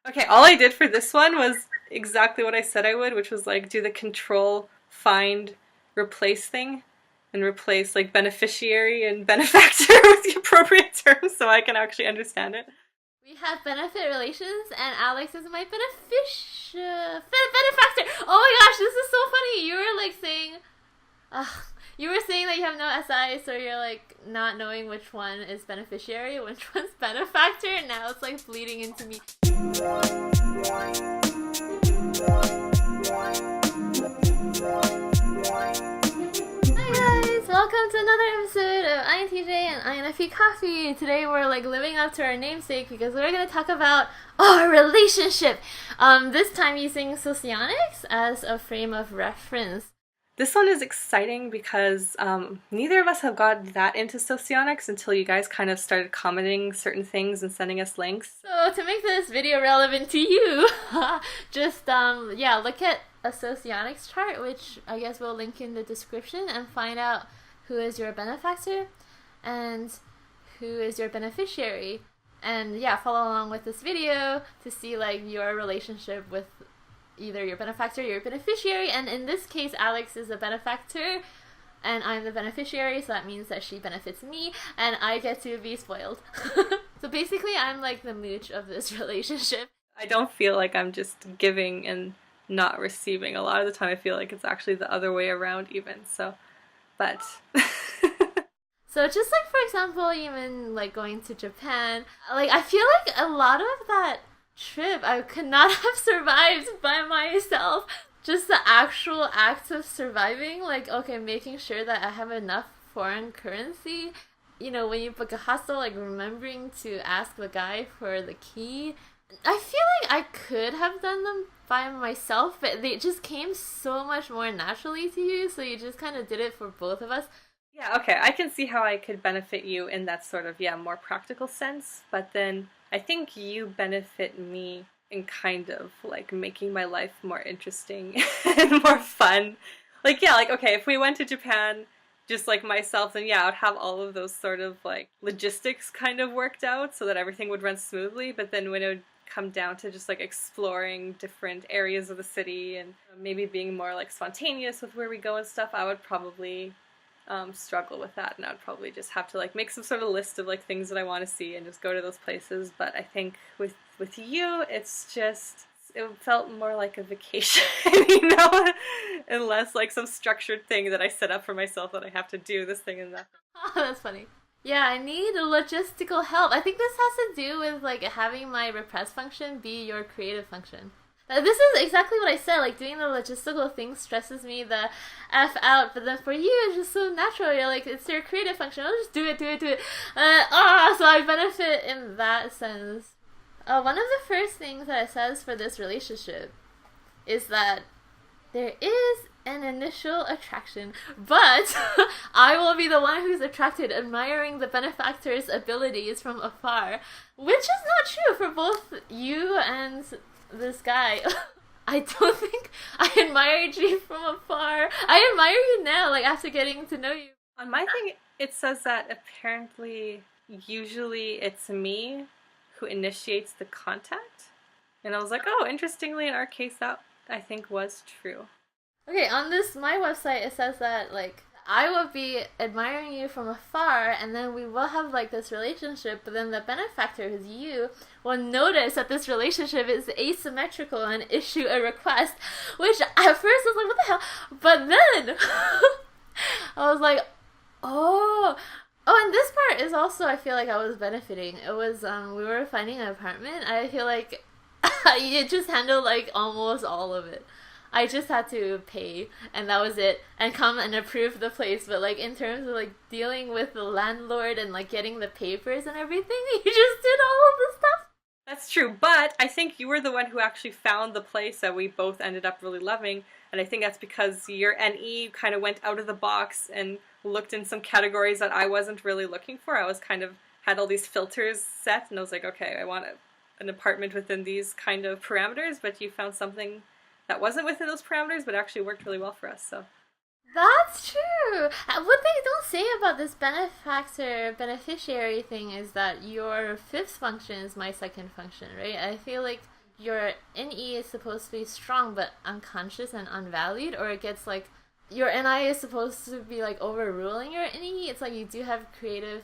Okay, all I did for this one was exactly what I said I would, which was like do the control, find, replace thing, and replace like beneficiary and benefactor with the appropriate terms so I can actually understand it. We have benefit relations, and Alex is my benefactor. Oh my gosh, this is so funny. You were like saying, you were saying that you have no SI, so you're like not knowing which one is beneficiary, which one's benefactor. And now it's like bleeding into me. Hi guys, welcome to another episode of INTJ and INFP Coffee. Today we're like living up to our namesake because we're gonna talk about our relationship. This time using socionics as a frame of reference. This one is exciting because neither of us have got that into socionics until you guys kind of started commenting certain things and sending us links. So to make this video relevant to you, just look at a socionics chart, which I guess we'll link in the description, and find out who is your benefactor and who is your beneficiary. And yeah, follow along with this video to see like your relationship with either your benefactor or your beneficiary. And in this case, Alex is a benefactor and I'm the beneficiary, so that means that she benefits me and I get to be spoiled. So basically I'm like the mooch of this relationship. I don't feel like I'm just giving and not receiving. A lot of the time I feel like it's actually the other way around even, but So just like, for example, even like going to Japan, like I feel like a lot of that trip I could not have survived by myself. Just the actual act of surviving, like, okay, making sure that I have enough foreign currency. You know, when you book a hostel, like remembering to ask the guy for the key. I feel like I could have done them by myself, but they just came so much more naturally to you, so you just kind of did it for both of us. yeah, okay, I can see how I could benefit you in that sort of, yeah, more practical sense, but then I think you benefit me in kind of like making my life more interesting and more fun. Like, yeah, like, okay, if we went to Japan just like myself, then yeah, I would have all of those sort of like logistics kind of worked out so that everything would run smoothly, but then when it would come down to just like exploring different areas of the city and maybe being more like spontaneous with where we go and stuff, I would probably struggle with that, and I'd probably just have to like make some sort of list of like things that I want to see and just go to those places. But I think with you, it's just it felt more like a vacation, you know, and less like some structured thing that I set up for myself that I have to do this thing and that. Oh, that's funny. Yeah, I need logistical help. I think this has to do with like having my repress function be your creative function. This is exactly what I said, like doing the logistical thing stresses me the F out, but then for you it's just so natural. You're like, it's your creative function, I'll just do it. So I benefit in that sense. One of the first things that it says for this relationship is that there is an initial attraction, but I will be the one who's attracted, admiring the benefactor's abilities from afar, which is not true for both you and this guy. I don't think I admired you from afar. I admire you now, like after getting to know you. On my thing, it says that apparently, usually it's me who initiates the contact, and I was like, oh, interestingly, in our case, that I think was true. Okay, on this my website it says that like I will be admiring you from afar and then we will have like this relationship, but then the benefactor, who's you, will notice that this relationship is asymmetrical and issue a request, which at first I was like, what the hell? But then I was like, oh, and this part is also, I feel like I was benefiting. It was we were finding an apartment. I feel like you just handled like almost all of it. I just had to pay, and that was it, and come and approve the place. But like in terms of like dealing with the landlord and like getting the papers and everything, you just did all of the stuff. That's true, but I think you were the one who actually found the place that we both ended up really loving, and I think that's because your NE kind of went out of the box and looked in some categories that I wasn't really looking for. I was kind of had all these filters set, and I was like, okay, I want an apartment within these kind of parameters, but you found something that wasn't within those parameters, but actually worked really well for us, so. That's true. What they don't say about this benefactor beneficiary thing is that your fifth function is my second function, right? I feel like your NE is supposed to be strong but unconscious and unvalued, or it gets like your NI is supposed to be like overruling your NE. It's like you do have creative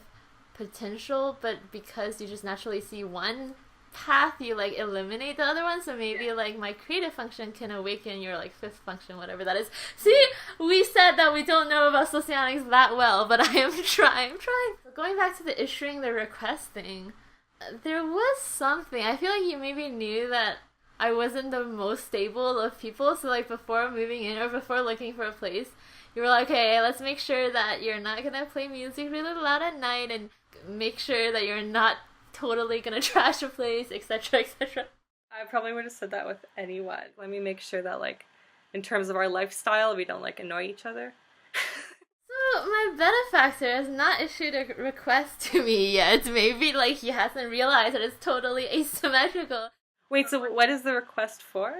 potential, but because you just naturally see one path, you like eliminate the other one. So maybe like my creative function can awaken your like fifth function, whatever that is. See, we said that we don't know about socionics that well, but I am trying. So going back to the issuing the request thing, there was something. I feel like you maybe knew that I wasn't the most stable of people. So like before moving in or before looking for a place, you were like, okay, let's make sure that you're not gonna play music really loud at night, and make sure that you're not totally gonna trash a place, etc., etc. I probably would have said that with anyone. Let me make sure that, like, in terms of our lifestyle, we don't, like, annoy each other. So, my benefactor has not issued a request to me yet. Maybe, like, he hasn't realized that it's totally asymmetrical. Wait, so what is the request for?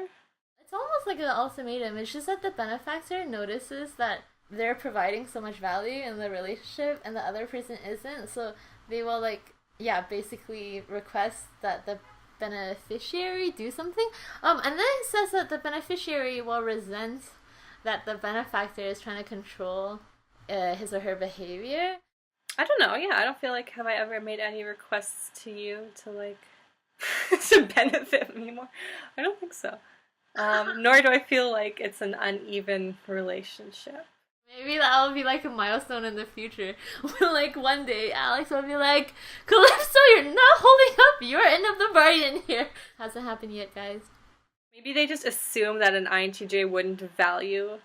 It's almost like an ultimatum. It's just that the benefactor notices that they're providing so much value in the relationship and the other person isn't, so they will, like, basically request that the beneficiary do something. And then it says that the beneficiary will resent that the benefactor is trying to control his or her behavior. I don't know, yeah, I don't feel like, have I ever made any requests to you to, like, to benefit me more? I don't think so. Nor do I feel like it's an uneven relationship. Maybe that'll be like a milestone in the future. When like one day Alex will be like, Calypso, you're not holding up your end of the bargain here. Hasn't happened yet, guys. Maybe they just assume that an INTJ wouldn't value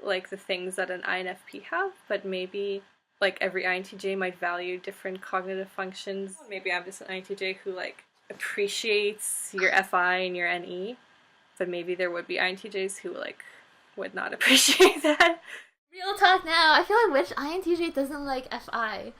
like the things that an INFP have, but maybe like every INTJ might value different cognitive functions. Maybe I'm just an INTJ who like appreciates your FI and your NE, but maybe there would be INTJs who like would not appreciate that. Real talk now. I feel like which INTJ doesn't like FI?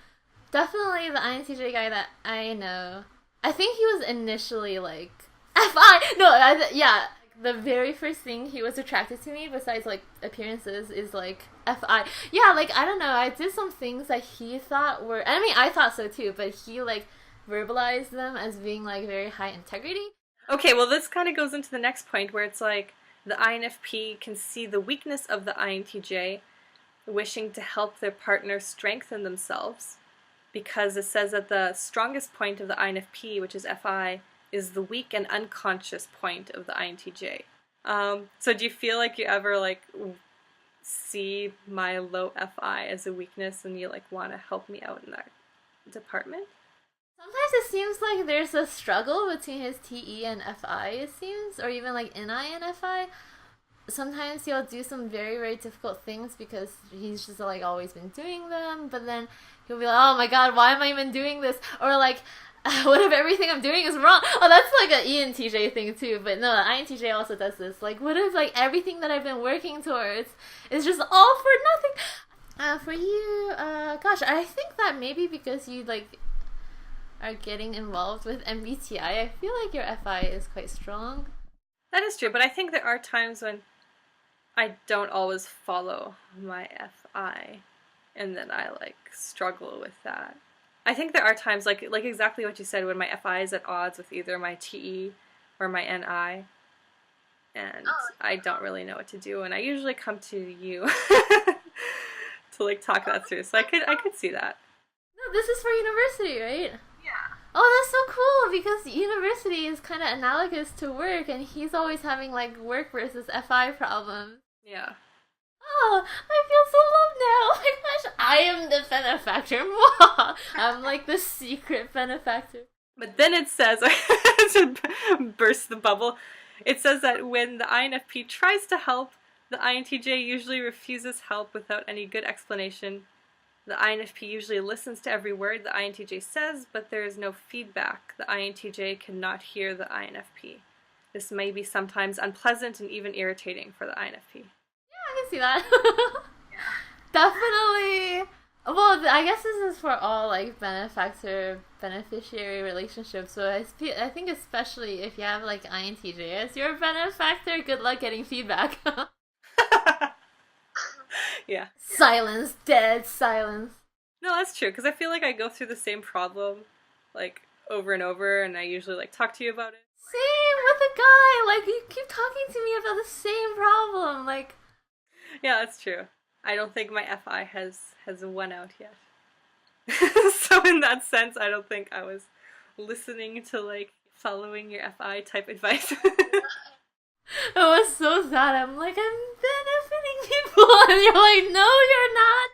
Definitely the INTJ guy that I know. I think he was initially like FI. No, yeah. The very first thing he was attracted to me, besides like appearances, is like FI. Yeah, like I don't know. I did some things that he thought were. I mean, I thought so too, but he like verbalized them as being like very high integrity. Okay, well this kind of goes into the next point where it's like the INFP can see the weakness of the INTJ, wishing to help their partner strengthen themselves, because it says that the strongest point of the INFP, which is FI, is the weak and unconscious point of the INTJ. So do you feel like you ever like see my low FI as a weakness and you like want to help me out in that department? Sometimes it seems like there's a struggle between his TE and FI, it seems, or even like NI and FI. Sometimes he'll do some very, very difficult things because he's just like always been doing them, but then he'll be like, oh my god, why am I even doing this? Or like, what if everything I'm doing is wrong? Oh, that's like an ENTJ thing too, but no, INTJ also does this. Like, what if like everything that I've been working towards is just all for nothing? For you, gosh, I think that maybe because you like are getting involved with MBTI, I feel like your FI is quite strong. That is true, but I think there are times when I don't always follow my FI, and then I like struggle with that. I think there are times like exactly what you said, when my FI is at odds with either my TE or my NI, and I don't really know what to do, and I usually come to you to like talk that through. So I could see that. No, this is for university, right? Yeah. Oh, that's so cool, because university is kind of analogous to work, and he's always having like work versus FI problems. Yeah. Oh, I feel so loved now. Oh my gosh, I am the benefactor. I'm like the secret benefactor. But then it says, to burst the bubble, it says that when the INFP tries to help, the INTJ usually refuses help without any good explanation. The INFP usually listens to every word the INTJ says, but there is no feedback. The INTJ cannot hear the INFP. This may be sometimes unpleasant and even irritating for the INFP. I can see that. Definitely. Well, I guess this is for all like benefactor-beneficiary relationships. So I think especially if you have like INTJ as your benefactor, good luck getting feedback. Yeah. Silence, dead silence. No, that's true, because I feel like I go through the same problem like over and over, and I usually like talk to you about it. Same with the about the same problem. Like, Yeah, that's true. I don't think my FI has won out yet. So in that sense, I don't think I was listening to like following your FI type advice. it was so sad. I'm like, I'm benefiting people, and you're like, no, you're not.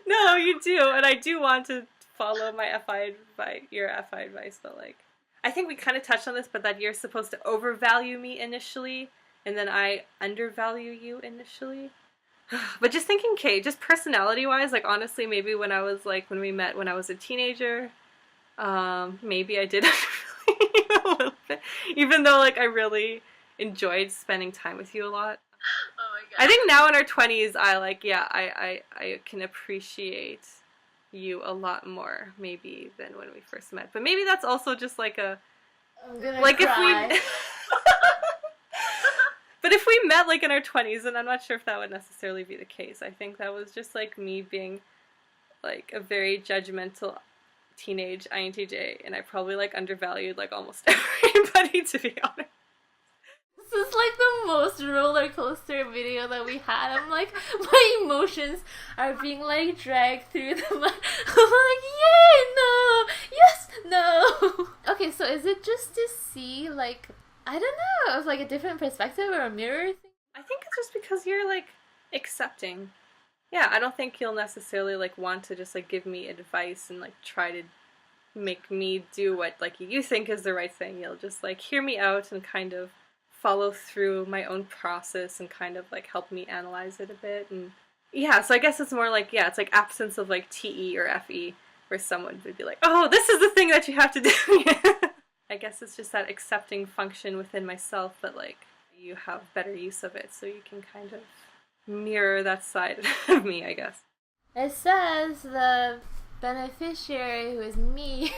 No, you do, and I do want to follow your FI advice, but like, I think we kind of touched on this, but that you're supposed to overvalue me initially, and then I undervalue you initially. But just thinking, Kate, just personality-wise, like honestly, maybe when we met when I was a teenager, maybe I did undervalue you a little bit, even though like I really enjoyed spending time with you a lot. Oh my god. I think now in our 20s, I can appreciate you a lot more, maybe, than when we first met. But maybe that's also just like a, I'm gonna like cry. if we, but if we met like in our 20s, then I'm not sure if that would necessarily be the case. I think that was just like me being like a very judgmental teenage INTJ, and I probably like undervalued like almost everybody, to be honest. This is like the most roller coaster video that we had. I'm like, my emotions are being like dragged through the mud. I'm like, yay, no, yes, no. Okay, so is it just to see like, I don't know, it was like a different perspective or a mirror thing? I think it's just because you're like accepting. Yeah, I don't think you'll necessarily like want to just like give me advice and like try to make me do what like you think is the right thing. You'll just like hear me out and kind of follow through my own process and kind of like help me analyze it a bit. And yeah, so I guess it's more like, yeah, it's like absence of like TE or FE, where someone would be like, oh, this is the thing that you have to do. I guess it's just that accepting function within myself, but like you have better use of it, so you can kind of mirror that side of me, I guess. It says the beneficiary, who is me.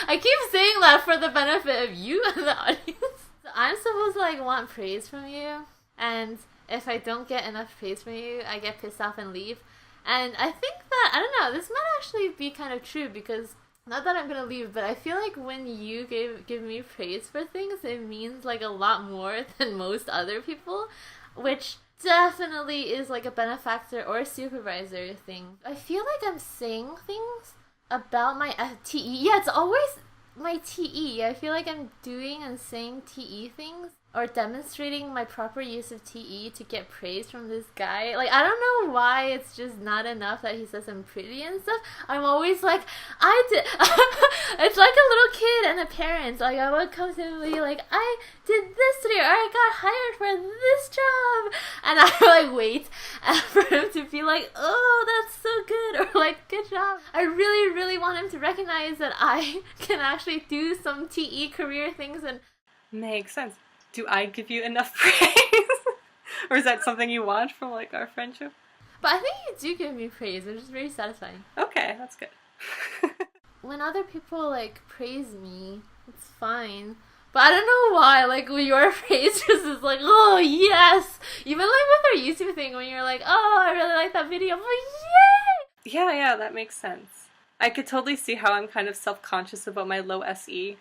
I keep saying that for the benefit of you and the audience. So I'm supposed to like want praise from you, and if I don't get enough praise from you, I get pissed off and leave. And I think that, I don't know, this might actually be kind of true, because not that I'm gonna leave, but I feel like when you give me praise for things, it means like a lot more than most other people, which definitely is like a benefactor or supervisor thing. I feel like I'm saying things about my TE. Yeah, it's always my TE. I feel like I'm doing and saying TE things or demonstrating my proper use of TE to get praise from this guy. Like, I don't know why it's just not enough that he says I'm pretty and stuff. I'm always like, I did. It's like a little kid and a parent. Like, I would come to him and be like, I did this today, or I got hired for this job. And I would like wait for him to be like, oh, that's so good, or like, good job. I really, really want him to recognize that I can actually do some TE career things. And Makes sense. Do I give you enough praise? Or is that something you want from like our friendship? but I think you do give me praise, which is very satisfying. Okay, that's good. When other people like praise me, it's fine. But I don't know why, like when your praise just is like, oh yes! Even like with our YouTube thing, when you're like, oh, I really like that video, I'm like, yay! Yeah, that makes sense. I could totally see how I'm kind of self-conscious about my low SE.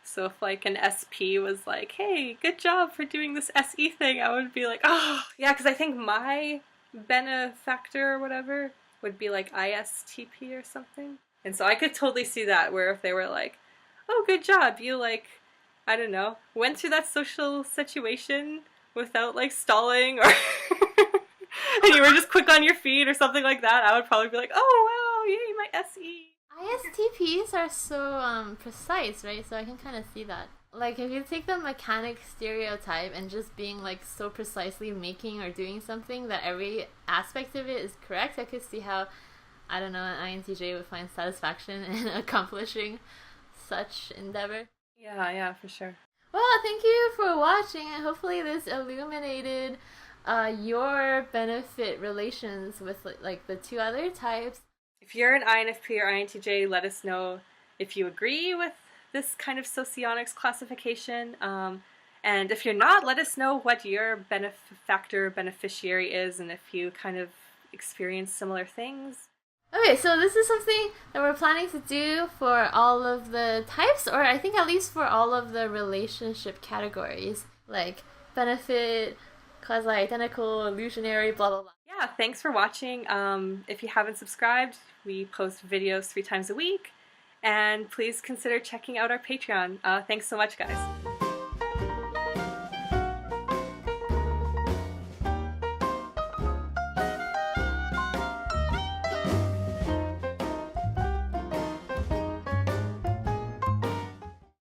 So if like an SP was like, hey, good job for doing this SE thing, I would be like, oh, yeah, because I think my benefactor or whatever would be like ISTP or something. And so I could totally see that, where if they were like, oh, good job, you like, I don't know, went through that social situation without like stalling, or and you were just quick on your feet or something like that, I would probably be like, oh, wow, yay, my SE. ISTPs are so precise, right? So I can kind of see that. Like, if you take the mechanic stereotype and just being like so precisely making or doing something that every aspect of it is correct, I could see how, I don't know, an INTJ would find satisfaction in accomplishing such endeavor. Yeah, for sure. Well, thank you for watching, and hopefully this illuminated your benefit relations with like the two other types. If you're an INFP or INTJ, let us know if you agree with this kind of socionics classification. And if you're not, let us know what your benefactor beneficiary is, and if you kind of experience similar things. Okay, so this is something that we're planning to do for all of the types, or I think at least for all of the relationship categories, like benefit quasi-identical, illusionary, blah blah blah. Yeah, thanks for watching. If you haven't subscribed, we post videos 3 times a week, and please consider checking out our Patreon. Thanks so much, guys.